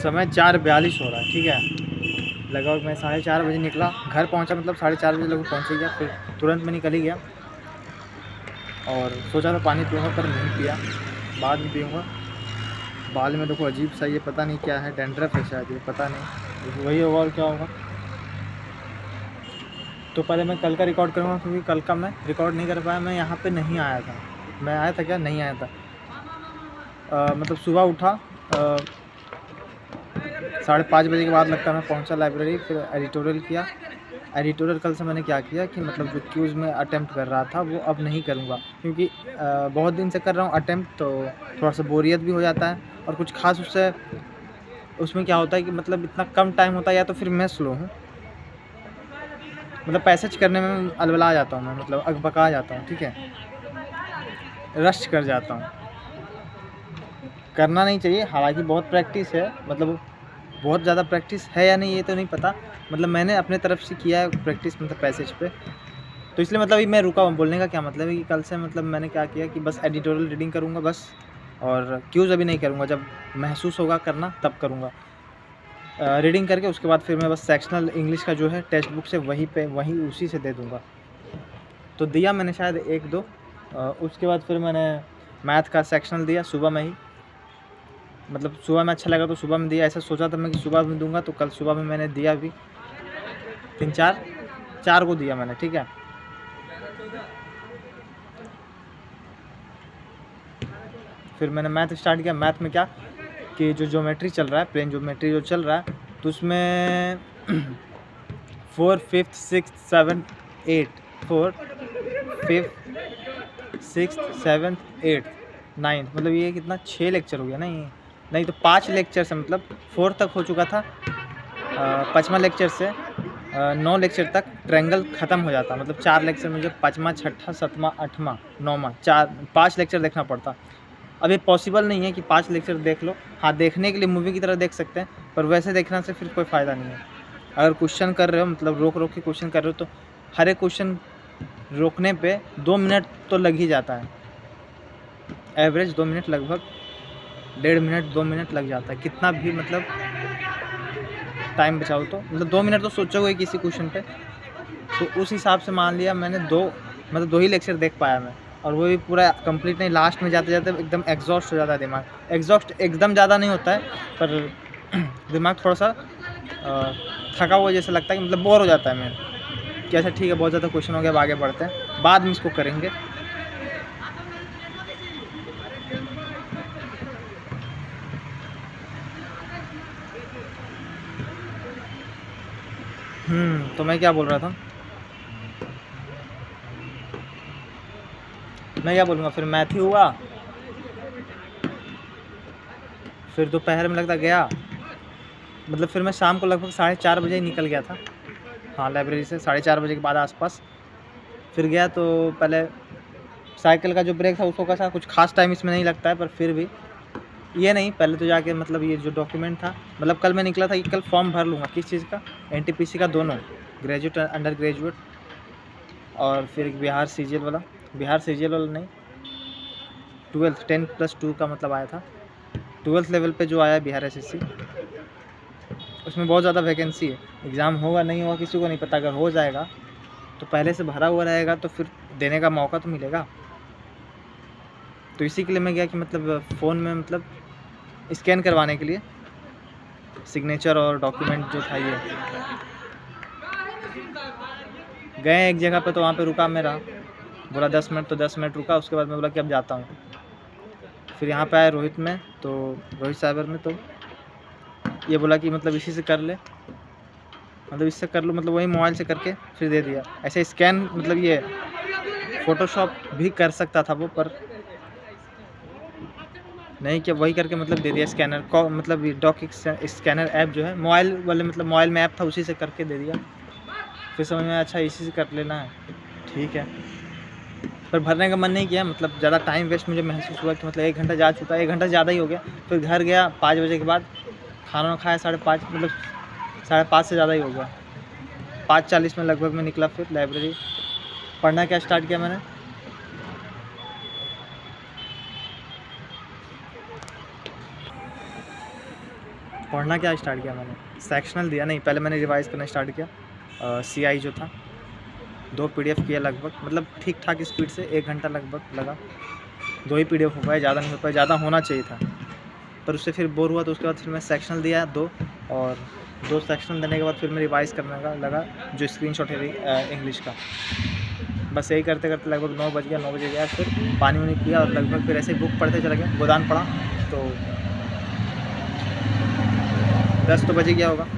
समय 4:42 हो रहा है, ठीक है। लगभग मैं 4:30 बजे निकला, घर पहुंचा मतलब 4:30 बजे लगभग पहुंच ही गया। फिर तुरंत मैं निकल ही गया और सोचा था पानी पीऊँगा पर नहीं पिया, बाद में पीऊँगा। बाल में देखो अजीब सा ये पता नहीं क्या है, डैंड्रफ है शायद ये, पता नहीं वही होगा और क्या होगा। तो पहले मैं कल का रिकॉर्ड करूँगा क्योंकि कल का मैं रिकॉर्ड नहीं कर पाया, मैं यहाँ पे नहीं आया था। मैं आया था क्या? नहीं आया था। मतलब सुबह उठा 5:30 बजे के बाद लगता है मैं पहुँचा लाइब्रेरी, फिर एडिटोरियल किया। एडिटोरियल कल से मैंने क्या किया कि मतलब जो क्यूज़ में अटेम्प्ट कर रहा था वो अब नहीं करूँगा क्योंकि बहुत दिन से कर रहा हूँ अटेम्प्ट, तो थोड़ा सा बोरियत भी हो जाता है और कुछ खास उसमें क्या होता है कि मतलब इतना कम टाइम होता है, या तो फिर मैं स्लो हूँ, मतलब पैसेज करने में अलबला जाता हूँ मैं, मतलब अकबका जाता हूँ, ठीक है, रश कर जाता हूँ। करना नहीं चाहिए, हालांकि बहुत प्रैक्टिस है, मतलब बहुत ज़्यादा प्रैक्टिस है या नहीं ये तो नहीं पता, मतलब मैंने अपने तरफ से किया है प्रैक्टिस मतलब पैसेज पे, तो इसलिए मतलब अभी मैं रुका हूँ। बोलने का क्या मतलब है कि कल से मतलब मैंने क्या किया कि बस एडिटोरियल रीडिंग करूँगा बस, और क्यूज़ अभी नहीं करूँगा, जब महसूस होगा करना तब करूँगा। रीडिंग करके उसके बाद फिर मैं बस सेक्शनल इंग्लिश का जो है टेक्स्ट बुक से वहीं उसी से दे दूँगा। तो दिया मैंने शायद 1-2, उसके बाद फिर मैंने मैथ का सेक्शनल दिया सुबह में ही, मतलब सुबह में अच्छा लगा तो सुबह में दिया। ऐसा सोचा था मैं कि सुबह में दूंगा, तो कल सुबह में मैंने दिया भी 4 को दिया मैंने, ठीक है। फिर मैंने मैथ स्टार्ट किया। मैथ में क्या कि जो ज्योमेट्री चल रहा है, प्लेन ज्योमेट्री जो चल रहा है, तो उसमें 4, 5th, 6th, 7th, 8, 4, 5th, 6th, 7th, 8th, 9th, मतलब ये कितना 6 लेक्चर हो गया ना, ये नहीं तो 5 लेक्चर से मतलब 4 तक हो चुका था। 5वां लेक्चर से 9 लेक्चर तक ट्रायंगल ख़त्म हो जाता, मतलब 4 लेक्चर में जो 5वां, 6ठा, 7वां, 8वां, 9वां 5 लेक्चर देखना पड़ता। अब ये पॉसिबल नहीं है कि 5 लेक्चर देख लो। हाँ, देखने के लिए मूवी की तरह देख सकते हैं, पर वैसे देखने से फिर कोई फ़ायदा नहीं है। अगर क्वेश्चन कर रहे हो, मतलब रोक के क्वेश्चन कर रहे हो, तो हर एक क्वेश्चन रोकने पे 2 मिनट तो लग ही जाता है। एवरेज 2 मिनट, लगभग 1.5 मिनट 2 मिनट लग जाता है, कितना भी मतलब टाइम बचाओ तो, मतलब 2 मिनट तो सोचोगे किसी क्वेश्चन पे। तो उस हिसाब से मान लिया मैंने 2 ही लेक्चर देख पाया मैं, और वो भी पूरा कंप्लीट नहीं, लास्ट में जाते-जाते एकदम एग्ज़ॉस्ट हो जाता है दिमाग। एग्ज़ॉस्ट एकदम ज़्यादा नहीं होता है, पर दिमाग थोड़ा-सा थका हुआ जैसा लगता है कि मतलब बोर हो जाता है मेरा कि अच्छा ठीक है, बहुत ज़्यादा क्वेश्चन हो गया, अब आगे बढ़ते हैं, बाद में इसको करेंगे। तो मैं क्या बोल रहा था? मैं क्या बोलूँगा, फिर मैथ ही हुआ। फिर दोपहर में लगता गया, मतलब फिर मैं शाम को लगभग 4:30 बजे ही निकल गया था, हाँ, लाइब्रेरी से 4:30 बजे के बाद आसपास। फिर गया तो पहले साइकिल का जो ब्रेक था उसको कसा, कुछ खास टाइम इसमें नहीं लगता है, पर फिर भी ये नहीं, पहले तो जाके मतलब ये जो डॉक्यूमेंट था, मतलब कल मैं निकला था कि कल फॉर्म भर लूँगा, किस चीज़ का, एनटीपीसी का, दोनों, ग्रेजुएट अंडर ग्रेजुएट, और फिर बिहार सीजीएल वाला, बिहार सीजीएल वाला नहीं, 12th 10+2 का मतलब आया था, 12th लेवल पे जो आया बिहार एसएससी, उसमें बहुत ज़्यादा वैकेंसी है। एग्ज़ाम होगा नहीं होगा किसी को नहीं पता, अगर हो जाएगा तो पहले से भरा हुआ रहेगा तो फिर देने का मौका तो मिलेगा। तो इसी के लिए मैं गया कि मतलब फ़ोन में मतलब स्कैन करवाने के लिए सिग्नेचर और डॉक्यूमेंट जो था ये। गए एक जगह पे, तो वहाँ पे रुका मेरा, बोला 10 मिनट, तो 10 मिनट रुका, उसके बाद मैं बोला कि अब जाता हूँ। फिर यहाँ पे आया रोहित में, तो रोहित साइबर में, तो ये बोला कि मतलब इसी से कर ले, मतलब इससे कर लो, मतलब वही मोबाइल से करके फिर दे दिया। ऐसे स्कैन मतलब ये फ़ोटोशॉप भी कर सकता था वो, पर नहीं किया, वही करके मतलब दे दिया स्कैनर को, मतलब डॉक स्कैनर ऐप जो है मोबाइल वाले, मतलब मोबाइल में ऐप था उसी से करके दे दिया। फिर समझ में अच्छा इसी से कर लेना है, ठीक है। पर भरने का मन नहीं किया, मतलब ज़्यादा टाइम वेस्ट मुझे महसूस हुआ कि मतलब 1 घंटा जा चुका है, 1 घंटा ज़्यादा ही हो गया। फिर घर गया 5 बजे के बाद, खाना खाया 5:30, मतलब 5:30 से ज़्यादा ही हो गया। 5:40 में लगभग मैं निकला फिर लाइब्रेरी। पढ़ना क्या स्टार्ट किया मैंने, पढ़ना क्या स्टार्ट किया मैंने, सेक्शनल दिया नहीं, पहले मैंने रिवाइज़ करना स्टार्ट किया। CI जो था 2 PDF किया लगभग, मतलब ठीक ठाक स्पीड से 1 घंटा लगभग लगा। 2 ही PDF हो पाए, ज़्यादा नहीं हो पाए, ज़्यादा होना चाहिए था, पर उससे फिर बोर हुआ, तो उसके बाद फिर मैं सेक्शनल दिया 2, और 2 सेक्शनल देने के बाद फिर मैं रिवाइज़ करने लगा जो स्क्रीनशॉट है इंग्लिश का। बस यही करते करते लगभग 9 बज गया, 9 बजे गया, फिर पानी वानी पिया और लगभग फिर ऐसे ही बुक पढ़ते चला गया। गोदान पढ़ा तो 10 तो बज ही गया होगा।